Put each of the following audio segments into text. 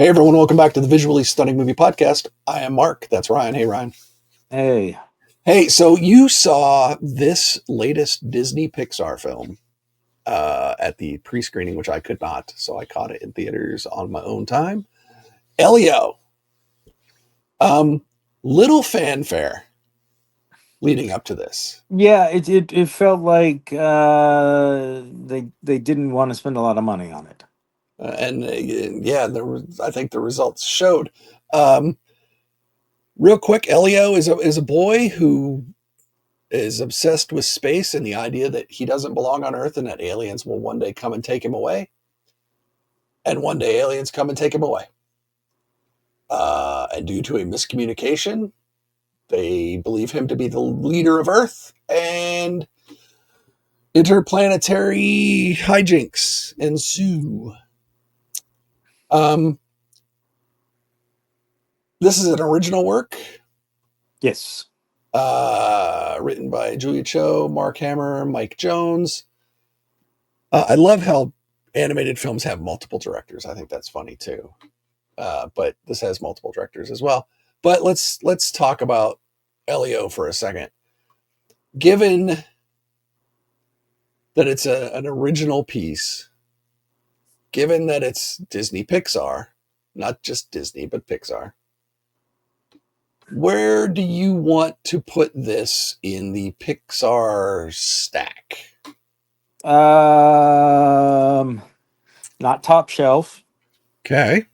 Hey everyone, welcome back to the Visually Stunning Movie Podcast. I am Mark. That's Ryan. Hey Ryan. Hey. Hey, so you saw this latest Disney Pixar film at the pre-screening, which I could not, so I caught it in theaters on my own time. Elio. Little fanfare leading up to this. Yeah, it felt like they didn't want to spend a lot of money on it. Yeah, I think the results showed. Um, Real quick, Elio is a boy who is obsessed with space and the idea that he doesn't belong on Earth and that aliens will one day come and take him away. And one day aliens come and take him away. And due to a miscommunication, they believe him to be the leader of Earth, and interplanetary hijinks ensue. This is an original work. Yes. Written by Julia Cho, Mark Hammer, Mike Jones. I love how animated films have multiple directors. I think that's funny too. But this has multiple directors as well. But let's talk about Elio for a second. Given that it's an original piece, given that it's Disney Pixar, not just Disney, but Pixar, where do you want to put this in the Pixar stack? Not top shelf. Okay.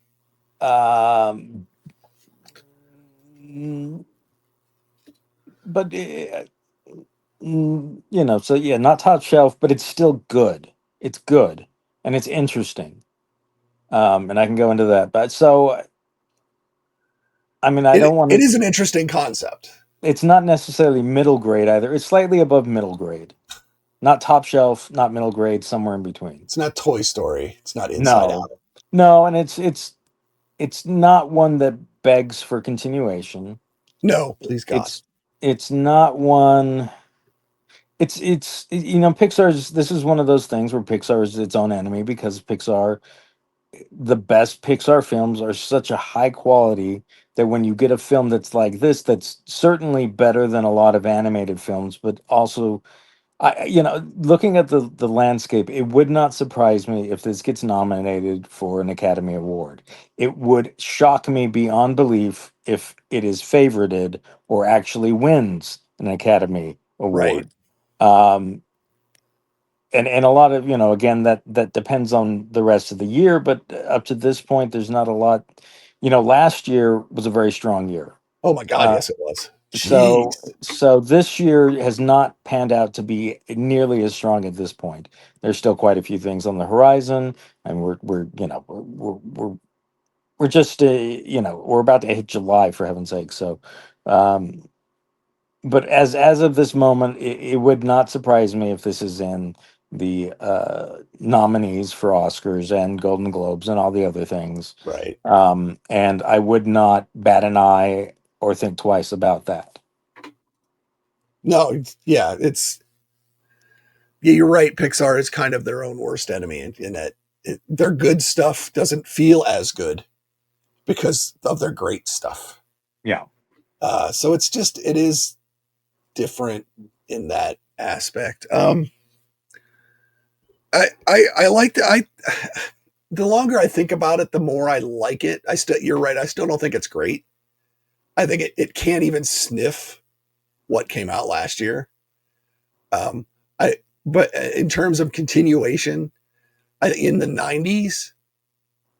But so yeah, not top shelf, but it's still good. It's good and it's interesting. And I can go into that. But so I mean, I don't want It to. is an interesting concept. It's not necessarily middle grade either. It's slightly above middle grade. Not top shelf, not middle grade, somewhere in between. It's not Toy Story. It's not Inside No, Out. no, and it's not one that begs for continuation. No, please God. It's not one. Pixar's. This is one of those things where Pixar is its own enemy because the best Pixar films are such a high quality that when you get a film that's like this, that's certainly better than a lot of animated films, but also looking at the landscape, it would not surprise me if this gets nominated for an Academy Award. It would shock me beyond belief if it is favorited or actually wins an Academy Right. Award. Um, and a lot of, again, that depends on the rest of the year, but up to this point, there's not a lot. Last year was a very strong year. Oh my God, Uh, yes, it was. so Jeez. so this year has not panned out to be nearly as strong at this point. There's still quite a few things on the horizon, and we're just we're about to hit July, for heaven's sake. So, um, but as of this moment, it would not surprise me if this is in the nominees for Oscars and Golden Globes and all the other things. Right. And I would not bat an eye or think twice about that. No, yeah, you're right. Pixar is kind of their own worst enemy in that their good stuff doesn't feel as good because of their great stuff. Yeah. So it is different in that aspect. I like the longer I think about it, the more I like it. You're right. I still don't think it's great. I think it can't even sniff what came out last year. Um, but in terms of continuation, in the 90s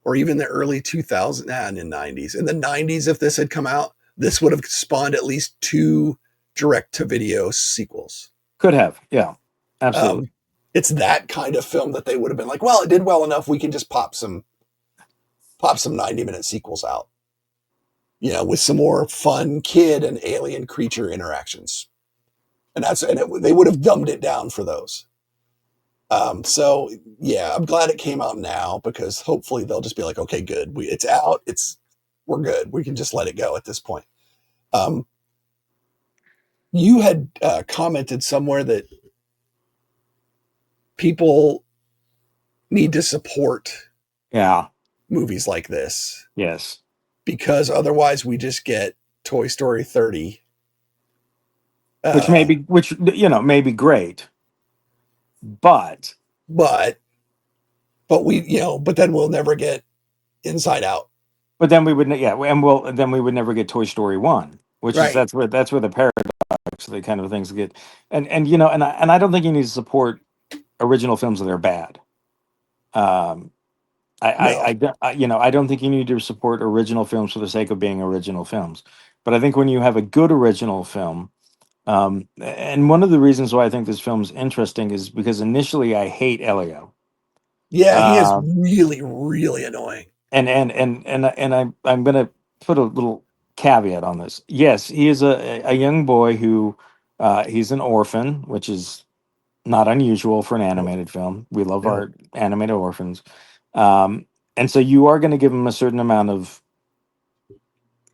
or even the early 2000s, in the 90s, if this had come out, this would have spawned at least 2 direct to video sequels. Could have. Yeah, absolutely. It's that kind of film that they would have been like, well, it did well enough. We can just pop some 90-minute sequels out, with some more fun kid and alien creature interactions. They would have dumbed it down for those. So yeah, I'm glad it came out now because hopefully they'll just be like, okay, good. It's out. We're good. We can just let it go at this point. You had commented somewhere that people need to support Yeah. movies like this, Yes. because otherwise we just get Toy Story 30. Which may be great, but But but then we'll never get Inside Out. but then we would and then we would never get Toy Story 1, which is Right. that's where the paradox, the kind of things get. And I don't think you need to support original films that are bad. Um No. I don't think you need to support original films for the sake of being original films. But I think when you have a good original film, and one of the reasons why I think this film's interesting is because initially I hate Elio. Yeah, he is Um, really, really annoying. I'm gonna put a little caveat on this. Yes, he is a young boy who he's an orphan, which is not unusual for an Nope. animated film. We love Nope. our animated orphans. And so you are going to give him a certain amount of,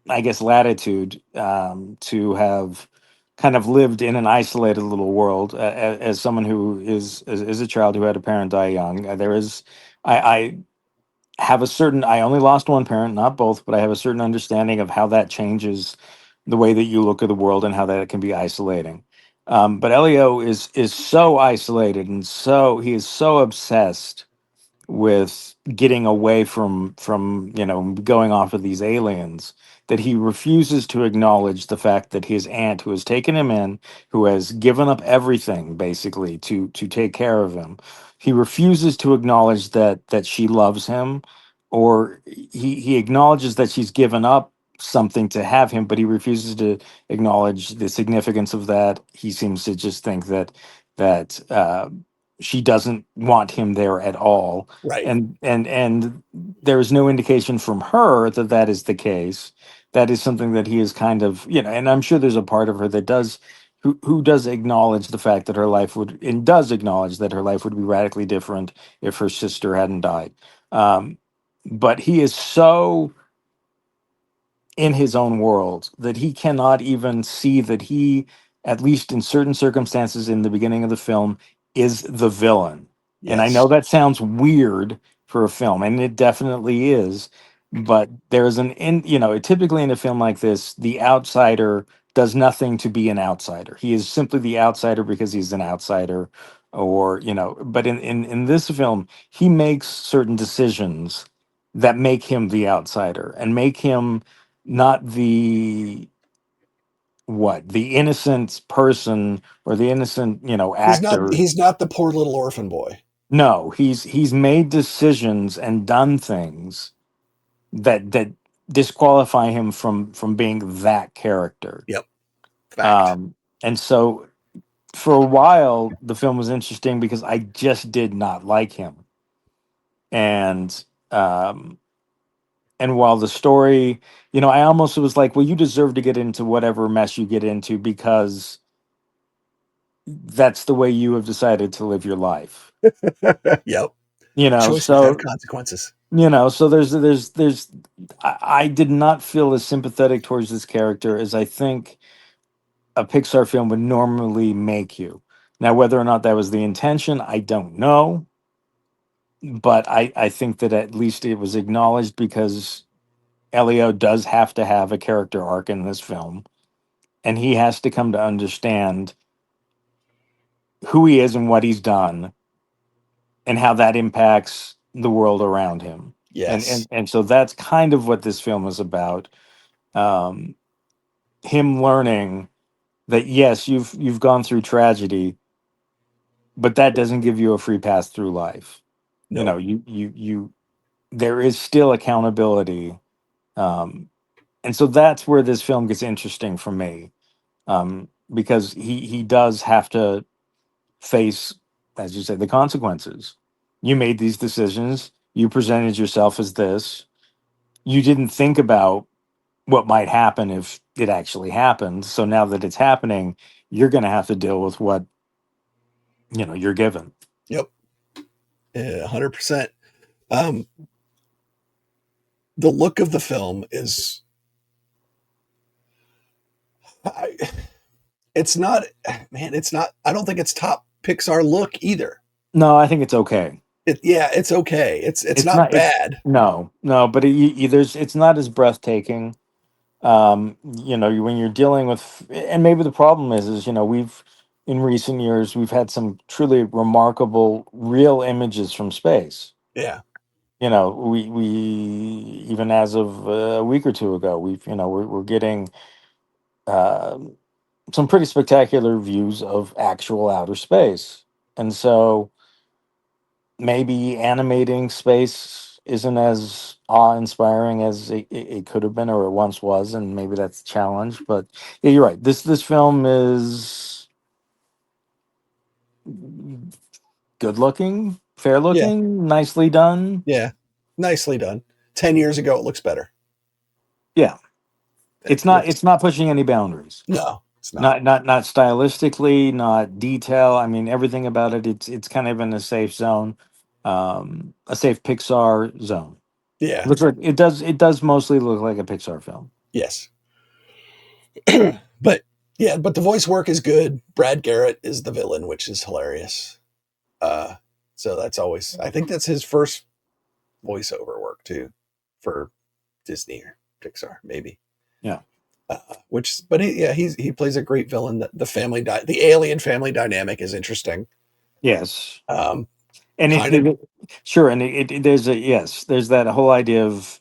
I guess, latitude to have kind of lived in an isolated little world as someone who is a child who had a parent die young. I have a certain, I only lost one parent, not both, but I have a certain understanding of how that changes the way that you look at the world and how that it can be isolating. But Elio is so isolated and he is so obsessed with getting away from going off of these aliens that he refuses to acknowledge the fact that his aunt, who has taken him in, who has given up everything basically to take care of him, he refuses to acknowledge that she loves him, or he acknowledges that she's given up something to have him, but he refuses to acknowledge the significance of that. He seems to just think that she doesn't want him there at all, Right. and there is no indication from her that that is the case. That is something that he is kind of, and I'm sure there's a part of her that does, who does acknowledge the fact that her life would, and does acknowledge that her life would be radically different if her sister hadn't died. um, but he is so in his own world that he cannot even see that he, at least in certain circumstances in the beginning of the film, is the villain. And I know Yes. that sounds weird for a film, and it definitely is. But there's typically in a film like this, the outsider does nothing to be an outsider. He is simply the outsider because he's an outsider, but in this film, he makes certain decisions that make him the outsider and make him not the innocent person or the innocent actor. He's not the poor little orphan boy. No, he's made decisions and done things that disqualify him from being that character. Yep. Fact. And so for a while the film was interesting because I just did not like him. And um and while the story, I almost was like, well, you deserve to get into whatever mess you get into because that's the way you have decided to live your life. Yep. You know, Choices have so consequences. so there's I did not feel as sympathetic towards this character as I think a Pixar film would normally make you. Now, whether or not that was the intention, I don't know. But I think that at least it was acknowledged because Elio does have to have a character arc in this film, and he has to come to understand who he is and what he's done and how that impacts the world around him. And Yes. and so that's kind of what this film is about. Um, him learning that yes, you've gone through tragedy, but that doesn't give you a free pass through life. No. You there is still accountability. Um, and so that's where this film gets interesting for me. Because he does have to face, as you said, the consequences. You made these decisions. You presented yourself as this. You didn't think about what might happen if it actually happened. So now that it's happening, you're going to have to deal with what you're given. Yep. 100%. Um, the look of the film is, I, it's not, man, it's not, I don't think it's top Pixar look either. No, I think it's okay. Yeah, it's okay. It's It's not not. It's bad. no, no, but there's. It's not as breathtaking. When you're dealing with, and maybe the problem is we've in recent years we've had some truly remarkable real images from space. Yeah, We even as of a week or two ago, we're getting uh, some pretty spectacular views of actual outer space, and so maybe animating space isn't as awe-inspiring as it could have been or it once was, and maybe that's a challenge. But yeah, you're right. This film is good looking, fair yeah, looking, nicely done. yeah. Nicely done. 10 years ago, it looks better. Yeah, It it's looks not pushing any boundaries. no, it's not. Not stylistically, not detail. I mean, everything about it. It's kind of in a safe zone, a safe Pixar zone. Yeah, Looks like it does mostly look like a Pixar film. yes. But yeah, but the voice work is good. Brad Garrett is the villain, which is hilarious. Uh, so that's always, I think that's his first voiceover work too, for Disney or Pixar, maybe. Yeah. But he plays a great villain. The alien family dynamic is interesting. Yes. Um, And kind of sure, and there's a yes, there's that whole idea of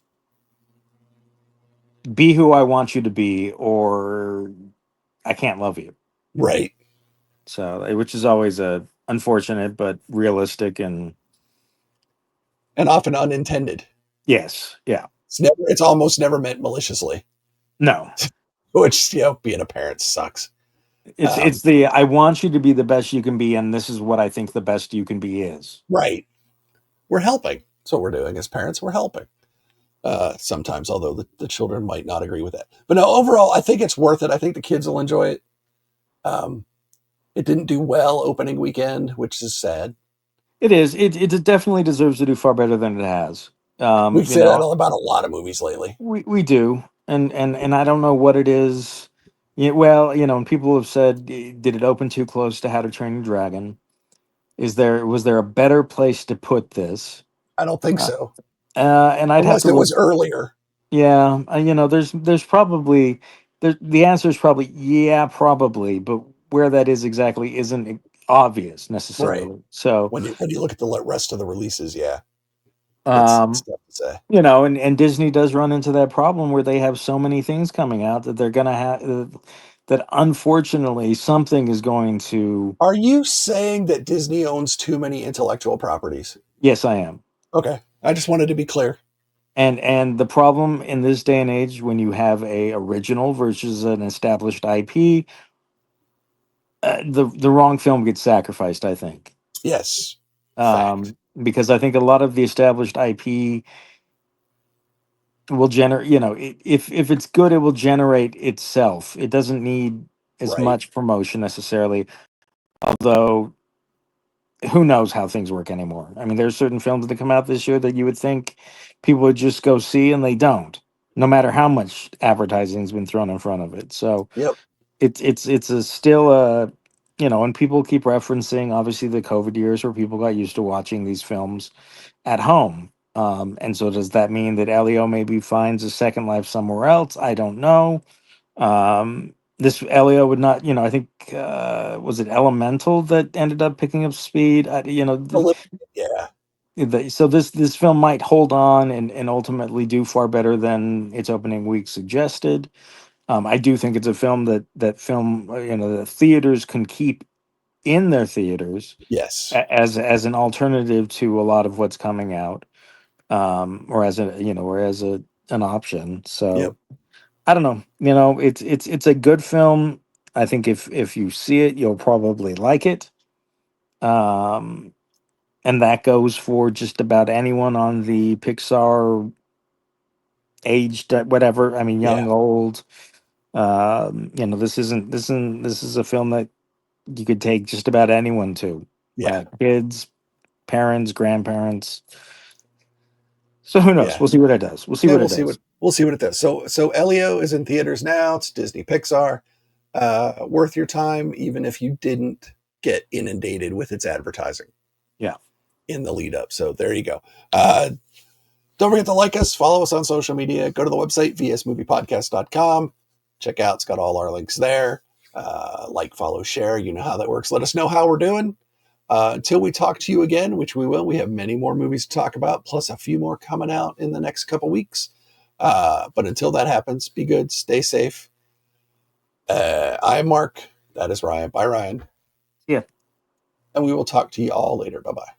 be who I want you to be, or I can't love you. right So, which is always a unfortunate but realistic, and and often unintended. yes, yeah, It's almost never meant maliciously, no, which being a parent sucks. it's Um, the I want you to be the best you can be, and this is what I think the best you can be is. right, we're helping. That's what we're doing as parents. We're helping. Sometimes, although the children might not agree with that. But no, overall, I think it's worth it. I think the kids will enjoy it. Um, it didn't do well opening weekend, which is sad. It is. It definitely deserves to do far better than it has. We say that about a lot of movies lately. We do, and I don't know what it is. Yeah, well, and people have said, did it open too close to How to Train Your Dragon? Was there a better place to put this? I don't think Uh, so, and I'd have unless to it look. was earlier. Yeah, there's probably the answer is probably yeah, probably, but where that is exactly isn't obvious Right. necessarily. So, When you look at the rest of the releases, yeah, it's um, tough to say. and Disney does run into that problem where they have so many things coming out that they're gonna have that unfortunately something is going to. Are you saying that Disney owns too many intellectual properties? Yes, I am. Okay, I just wanted to be clear. And the problem in this day and age when you have a original versus an established IP, the wrong film gets sacrificed, I think. Yes, fact. Because I think a lot of the established IP will generate, if it's good, it will generate itself. It doesn't need as Right. much promotion necessarily. Although, who knows how things work anymore? I mean, there's certain films that come out this year that you would think people would just go see, and they don't, no matter how much advertising's been thrown in front of it. So Yep. it's a still a, and people keep referencing obviously the COVID years where people got used to watching these films at home. And so does that mean that Elio maybe finds a second life somewhere else? I don't know. This Elio would not, I think, was it Elemental that ended up picking up speed? A little, yeah. So this film might hold on and ultimately do far better than its opening week suggested. I do think it's a film the theaters can keep in their theaters Yes. as an alternative to a lot of what's coming out, or as an option. Yep. So I don't know. It's a good film. I think if you see it, you'll probably like it. Um, and that goes for just about anyone on the Pixar aged whatever. I mean, Yeah. young, old. This is a film that you could take just about anyone to, Yeah. kids, parents, grandparents. So who knows? Yeah. We'll see what it does. We'll see Yeah. what it does. We'll see what it does. So Elio is in theaters now. It's Disney Pixar. Worth your time, even if you didn't get inundated with its advertising. Yeah. in the lead up. So there you go. Don't forget to like us, follow us on social media, go to the website, vsmoviepodcast.com. Check out, it's got all our links there. Like, follow, share. You know how that works. Let us know how we're doing. Until we talk to you again, which we will, we have many more movies to talk about, plus a few more coming out in the next couple weeks. But until that happens, be good, stay safe. I'm Mark. That is Ryan. Bye, Ryan. Yeah. And we will talk to you all later. Bye-bye.